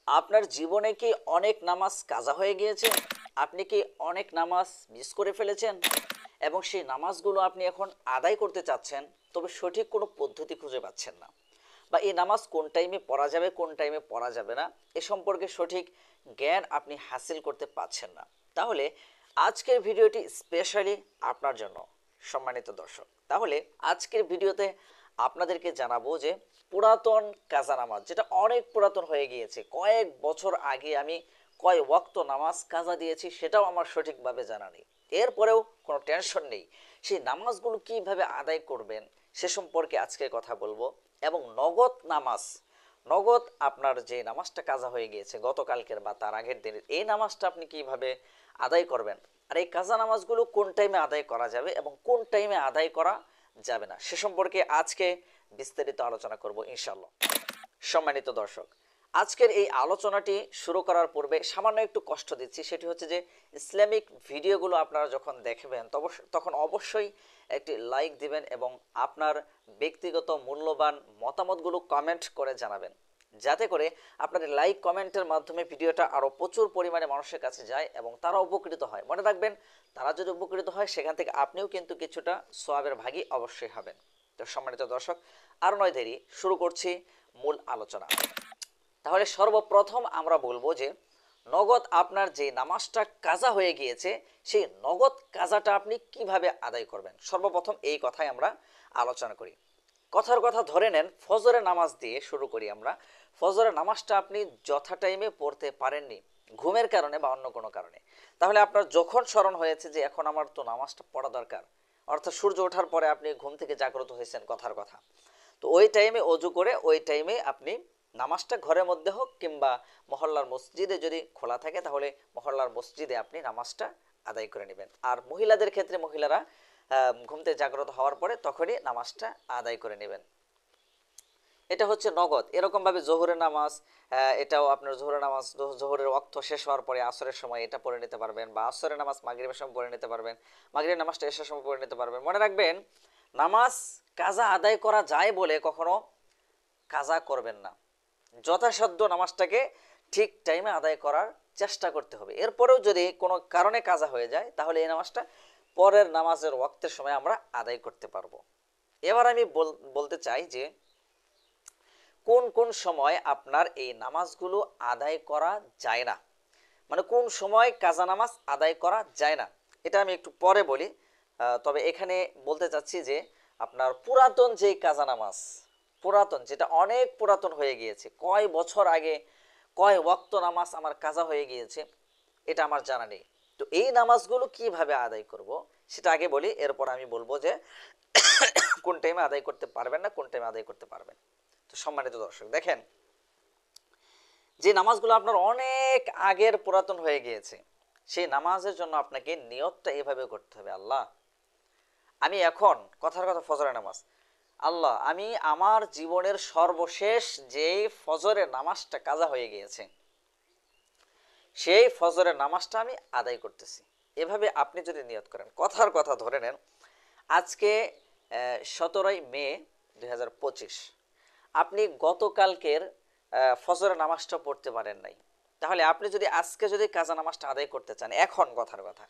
আপনার জীবনে কি অনেক নামাজ কাজা হয়ে গিয়েছে? আপনি কি অনেক নামাজ মিস করে ফেলেছেন এবং সেই নামাজগুলো আপনি এখন আদায় করতে চাচ্ছেন, তবে সঠিক কোনো পদ্ধতি খুঁজে পাচ্ছেন না, বা এই নামাজ কোন টাইমে পড়া যাবে কোন টাইমে পড়া যাবে না এ সম্পর্কে সঠিক জ্ঞান আপনি হাসিল করতে পারছেন না? তাহলে আজকের ভিডিওটি স্পেশালি আপনার জন্য, সম্মানিত দর্শক। তাহলে আজকের ভিডিওতে আপনাদেরকে জানাবো যে পুরাতন কাজা নামাজ, যেটা অনেক পুরাতন হয়ে গিয়েছে, কয়েক বছর আগে আমি কয় ওয়াক্ত নামাজ কাজা দিয়েছি সেটাও আমার সঠিকভাবে জানা নেই। এরপরেও কোনো টেনশন নেই, সেই নামাজগুলো কিভাবে আদায় করবেন সে সম্পর্কে আজকে কথা বলবো। এবং নগদ নামাজ, নগদ আপনার যে নামাজটা কাজা হয়ে গিয়েছে গতকালকের বা তার আগের দিনের, এই নামাজটা আপনি কিভাবে আদায় করবেন, আর এই কাজা নামাজগুলো কোন টাইমে আদায় করা যাবে এবং কোন টাইমে আদায় করা যাবে না সে সম্পর্কে আজকে বিস্তারিত আলোচনা করব ইনশাল্লাহ। সম্মানিত দর্শক, আজকের এই আলোচনাটি শুরু করার পূর্বে সামান্য একটু কষ্ট দিচ্ছি, সেটি হচ্ছে যে ইসলামিক ভিডিওগুলো আপনারা যখন দেখবেন তখন অবশ্যই একটি লাইক দিবেন এবং আপনার ব্যক্তিগত মূল্যবান মতামতগুলো কমেন্ট করে জানাবেন, যাতে করে আপনাদের লাইক কমেন্টের মাধ্যমে ভিডিওটা আরও প্রচুর পরিমাণে মানুষের কাছে যায় এবং তারা উপকৃত হয়। মনে রাখবেন, তারা যদি উপকৃত হয় সেখান থেকে আপনিও কিন্তু কিছুটা সওয়াবের ভাগী অবশ্যই হবেন। তো সম্মানিত দর্শক, আর নয় দেরি, শুরু করছি মূল আলোচনা। তাহলে সর্বপ্রথম আমরা বলবো যে নগদ আপনার যে নামাজটা কাজা হয়ে গিয়েছে সেই নগদ কাজাটা আপনি কিভাবে আদায় করবেন, সর্বপ্রথম এই কথাই আমরা আলোচনা করি। কথার কথা ধরে নেন, ফজরের নামাজ দিয়ে শুরু করি আমরা। ফজরের নামাজটা আপনি যথা টাইমে পড়তে পারেননি ঘুমের কারণে বা অন্য কোনো কারণে, তাহলে আপনার যখন স্মরণ হয়েছে যে এখন আমার তো নামাজটা পড়া দরকার, অর্থাৎ সূর্য ওঠার পরে আপনি ঘুম থেকে জাগ্রত হয়েছেন কথার কথা, তো ওই টাইমে অজু করে ওই টাইমে আপনি নামাজটা ঘরের মধ্যে হোক কিংবা মহল্লার মসজিদে যদি খোলা থাকে তাহলে মহল্লার মসজিদে আপনি নামাজটা আদায় করে নেবেন। আর মহিলাদের ক্ষেত্রে মহিলারা ঘুম থেকে জাগ্রত হওয়ার পরে তখনই নামাজটা আদায় করে নেবেন। এটা হচ্ছে নগদ। এরকম ভাবে জোহরের নামাজ, এটাও আপনার জোহরের নামাজ জোহরের ওয়াক্ত শেষ হওয়ার পরে আসরের সময় এটা পড়ে নিতে পারবেন, বা আসরের নামাজ মাগরিবের সময় পড়ে নিতে পারবেন, মাগরিবের নামাজটা এশার সময় পড়ে নিতে পারবেন। মনে রাখবেন, নামাজ কাজা আদায় করা যায় বলে কখনো কাজা করবেন না। যথাসাধ্য নামাজটাকে ঠিক টাইমে আদায় করার চেষ্টা করতে হবে। এরপরেও যদি কোনো কারণে কাজা হয়ে যায় তাহলে এই নামাজটা পরের নামাজের ওয়াক্তের সময় আমরা আদায় করতে পারবো। এবার আমি বলতে চাই যে কোন কোন সময় আপনার এই নামাজগুলো আদায় করা যায় না, মানে কোন সময় কাজা নামাজ আদায় করা যায় না, এটা আমি একটু পরে বলি। তবে এখানে বলতে চাচ্ছি যে আপনার পুরাতন যেই কাজা নামাজ, পুরাতন যেটা অনেক পুরাতন হয়ে গিয়েছে, কয় বছর আগে কয় ওয়াক্ত নামাজ আমার কাজা হয়ে গিয়েছে এটা আমার জানা নেই। তো এই নামাজগুলো কিভাবে আদায় করব সেটা আগে বলি, এরপর আমি বলবো যে কোন টাইমে আদায় করতে পারবেন না কোন টাইমে আদায় করতে পারবেন। তো সম্মানিত দর্শক, দেখেন, যে নামাজগুলো আপনার অনেক আগের পুরাতন হয়ে গিয়েছে সেই নামাজের জন্য আপনাকে নিয়তটা এভাবে করতে হবে, আল্লাহ আমি এখন, কথার কথা ফজরের নামাজ, আল্লাহ আমি আমার জীবনের সর্বশেষ যে ফজরের নামাজটা কাজা হয়ে গিয়েছে সেই ফজরের নামাজটা আমি আদায় করতেছি। এভাবে আপনি যদি নিয়ত করেন, কথার কথা ধরে নেন আজকে 17ই মে 2025, আপনি গতকালকের ফজরের নামাজটা পড়তে পারেন নাই, তাহলে আপনি যদি আজকে যদি কাজা নামাজটা আদায় করতে চান, এখন কথার কথা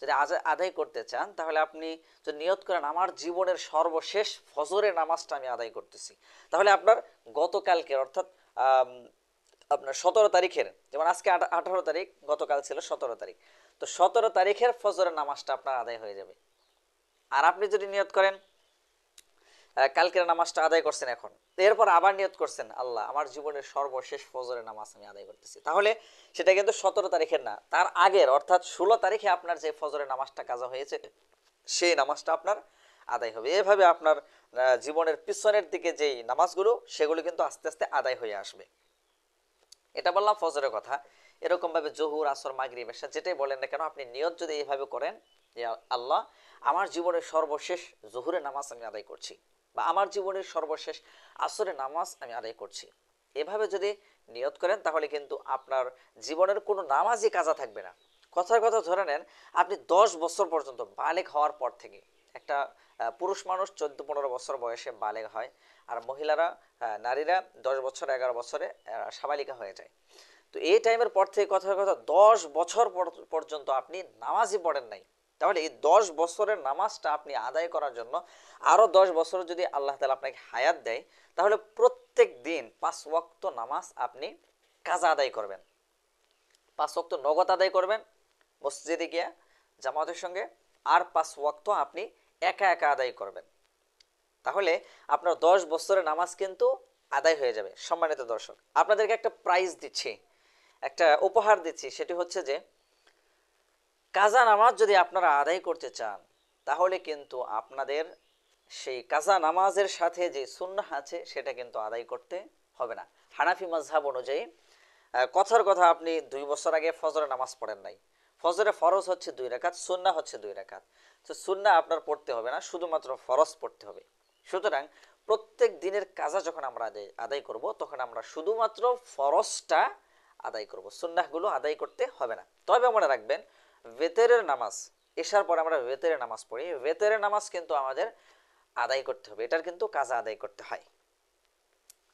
যদি আদায় করতে চান, তাহলে আপনি যদি নিয়ত করেন আমার জীবনের সর্বশেষ ফজরের নামাজটা আমি আদায় করতেছি, তাহলে আপনার গতকালকের অর্থাৎ আপনার 17 তারিখের, যেমন আজকে 18 তারিখ, গতকাল ছিল 17 তারিখ, তো 17 তারিখের ফজরের নামাজটা আপনার আদায় হয়ে যাবে। আর আপনি যদি নিয়ত করেন কালকের নামাজটা আদায় করছেন এখন, তো এরপর আবার নিয়ত করছেন আল্লাহ আমার জীবনের সর্বশেষ ফজরের নামাজ আমি আদায় করতেছি, তাহলে সেটা কিন্তু 17 তারিখের না, তার আগের অর্থাৎ 16 তারিখে আপনার যে ফজরের নামাজটা কাজা হয়েছে সেই নামাজটা আপনার আদায় হবে। এভাবে আপনার জীবনের পিছনের দিকে যেই নামাজগুলো সেগুলো কিন্তু আস্তে আস্তে আদায় হয়ে আসবে। এটা বললাম ফজরের কথা। এরকম ভাবে জোহর আসর মাগরিব এশা যেটাই বলেন না কেন, আপনি নিয়ত যদি এইভাবে করেন যে আল্লাহ আমার জীবনের সর্বশেষ জোহরের নামাজ আমি আদায় করছি, বা আমার জীবনের সর্বশেষ আসরের নামাজ আমি আদায় করছি, এভাবে যদি নিয়ত করেন তাহলে কিন্তু আপনার জীবনের কোনো নামাজই কাজা থাকবে না। কথার কথা ধরে নেন, আপনি 10 বছর পর্যন্ত বালেগ হওয়ার পর থেকে একটা পুরুষ মানুষ 14-15 বছর বয়সে বালেগ হয়, আর মহিলারা নারীরা 10 বছর 11 বছরে সাবালিকা হয়ে যায়। তো এই টাইমের পর থেকে কথার কথা 10 বছর পর্যন্ত আপনি নামাজই পড়েন নাই। তাহলে এই 10 বছরের নামাজটা আপনি আদায় করার জন্য আরও 10 বছর যদি আল্লাহ তাআলা আপনাকে হায়াত দেয়, তাহলে প্রত্যেক দিন 5 ওয়াক্ত নামাজ আপনি কাজা আদায় করবেন। 5 ওয়াক্ত নগদ আদায় করবেন মসজিদে গিয়া জামাতের সঙ্গে, আর 5 ওয়াক্ত আপনি একা একা আদায় করবেন। তাহলে আপনার 10 বছরের নামাজ কিন্তু আদায় হয়ে যাবে। সম্মানিত দর্শক, আপনাদেরকে একটা প্রাইজ দিচ্ছি, একটা উপহার দিচ্ছি, সেটি হচ্ছে যে কাজা নামাজ যদি আপনারা আদায় করতে চান, তাহলে কিন্তু আপনাদের সেই কাজা নামাজের সাথে যে সুন্নাহ আছে সেটা কিন্তু আদায় করতে হবে না। হানাফি মাযহাব অনুযায়ী কথার কথা আপনি 2 বছর আগে ফজরের নামাজ পড়েন নাই, ফজরে ফরজ হচ্ছে 2 রাকাত, সুন্নাহ হচ্ছে 2 রাকাত, তো সুন্নাহ আপনার পড়তে হবে না, শুধুমাত্র ফরজ পড়তে হবে। সুতরাং প্রত্যেক দিনের কাজা যখন আমরা আদায় করব, তখন আমরা শুধুমাত্র ফরজটা আদায় করব, সুন্নাহগুলো আদায় করতে হবে না। তবে মনে রাখবেন, বেতেরের নামাজ, এশার পরে আমরা বেতেরের নামাজ পড়ি, বেতেরের নামাজ কিন্তু আমাদের আদায় করতে হবে, এটার কিন্তু কাজা আদায় করতে হয়।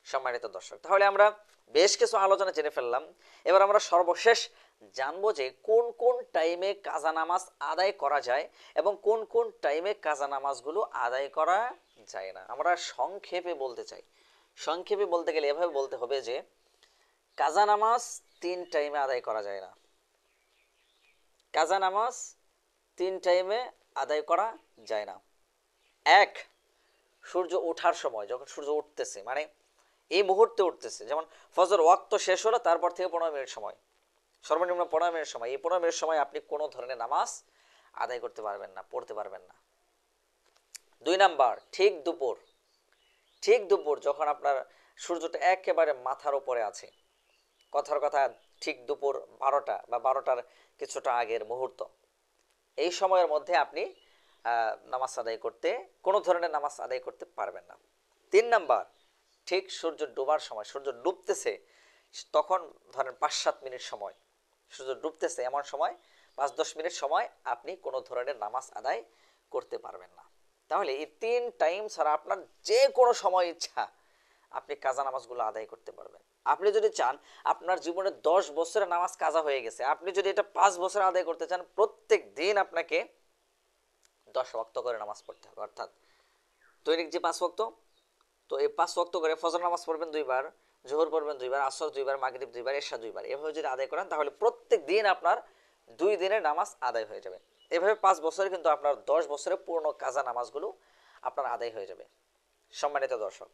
সম্মানিত দর্শক, তাহলে আমরা বেশ কিছু আলোচনা জেনে ফেললাম। এবার আমরা সর্বশেষ জানবো যে কোন কোন টাইমে কাজা নামাজ আদায় করা যায় এবং কোন কোন টাইমে কাজা নামাজগুলো আদায় করা যায় না। আমরা সংক্ষেপে বলতে চাই। সংক্ষেপে বলতে গেলে এভাবে বলতে হবে যে কাজা নামাজ 3 টাইমে আদায় করা যায় না। কাজা নামাজ 3 টাইমে আদায় করা যায় না। এক, সূর্য ওঠার সময়, যখন সূর্য উঠতেছে, মানে এই মুহূর্তে উঠতেছে, যেমন ফজর ওয়াক্ত শেষ হলো, তারপর থেকে 15 মিনিট সময়, সর্বনিম্ন 15 মিনিট সময়, এই 15 মিনিট সময় আপনি কোনো ধরনের নামাজ আদায় করতে পারবেন না, পড়তে পারবেন না। 2 নাম্বার, ঠিক দুপুর, ঠিক দুপুর যখন আপনার সূর্যটা একেবারে মাথার উপরে আছে, কথার কথা ঠিক দুপুর 12টা বা 12টার কিছুটা আগের মুহূর্ত, এই সময়ের মধ্যে আপনি নামাজ আদায় করতে, কোনো ধরনের নামাজ আদায় করতে পারবেন না। 3 নাম্বার, ঠিক সূর্য ডোবার সময়, সূর্য ডুবতেছে, তখন ধরেন 5-7 মিনিট সময়, সূর্য ডুবতেছে এমন সময় 5-10 মিনিট সময় আপনি কোনো ধরনের নামাজ আদায় করতে পারবেন না। তাহলে এই 3 টাইম ছাড়া আপনার যে কোনো সময় ইচ্ছা আপনি কাজা নামাজগুলো আদায় করতে পারবেন। আপনি যদি চান আপনার জীবনে 10 বছরের নামাজ কাজা হয়ে গেছে, আপনি যদি এটা 5 বছর আদায় করতে চান, প্রত্যেক দিন আপনাকে 10 ওয়াক্ত করে নামাজ পড়তে হবে, অর্থাৎ দৈনিক যে 5 ওয়াক্ত, তো এই 5 ওয়াক্ত করে ফজর নামাজ পড়বেন 2 বার, জোহর পড়বেন 2 বার, আসর 2 বার, মাগরিব 2 বার, এশা 2 বার, এভাবে যদি আদায় করেন, তাহলে প্রত্যেক দিন আপনার 2 দিনের নামাজ আদায় হয়ে যাবে। এভাবে 5 বছরে কিন্তু আপনার 10 বছরে পূর্ণ কাজা নামাজগুলো আপনার আদায় হয়ে যাবে। সম্মানিত দর্শক,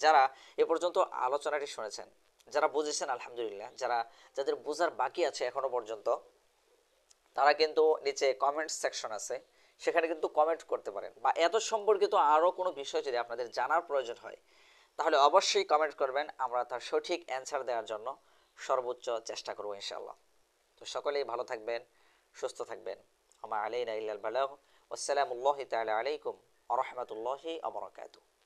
যারা এ পর্যন্ত আলোচনাটি শুনেছেন, যারা বুঝেছেন আলহামদুলিল্লাহ, যাদের বোঝার বাকি আছে এখনো পর্যন্ত, তারা কিন্তু নিচে কমেন্ট সেকশন আছে, সেখানে কিন্তু কমেন্ট করতে পারেন, বা এত সম্পর্কিত আরও কোনো বিষয় যদি আপনাদের জানার প্রয়োজন হয়, তাহলে অবশ্যই কমেন্ট করবেন, আমরা তার সঠিক অ্যান্সার দেওয়ার জন্য সর্বোচ্চ চেষ্টা করব ইনশাআল্লাহ। তো সকলেই ভালো থাকবেন, সুস্থ থাকবেন। আমা আলাইনা ইল্লাল বালাগ। আসসালামু আলাইকুম ওয়া রাহমাতুল্লাহি ওয়া বারাকাতুহু।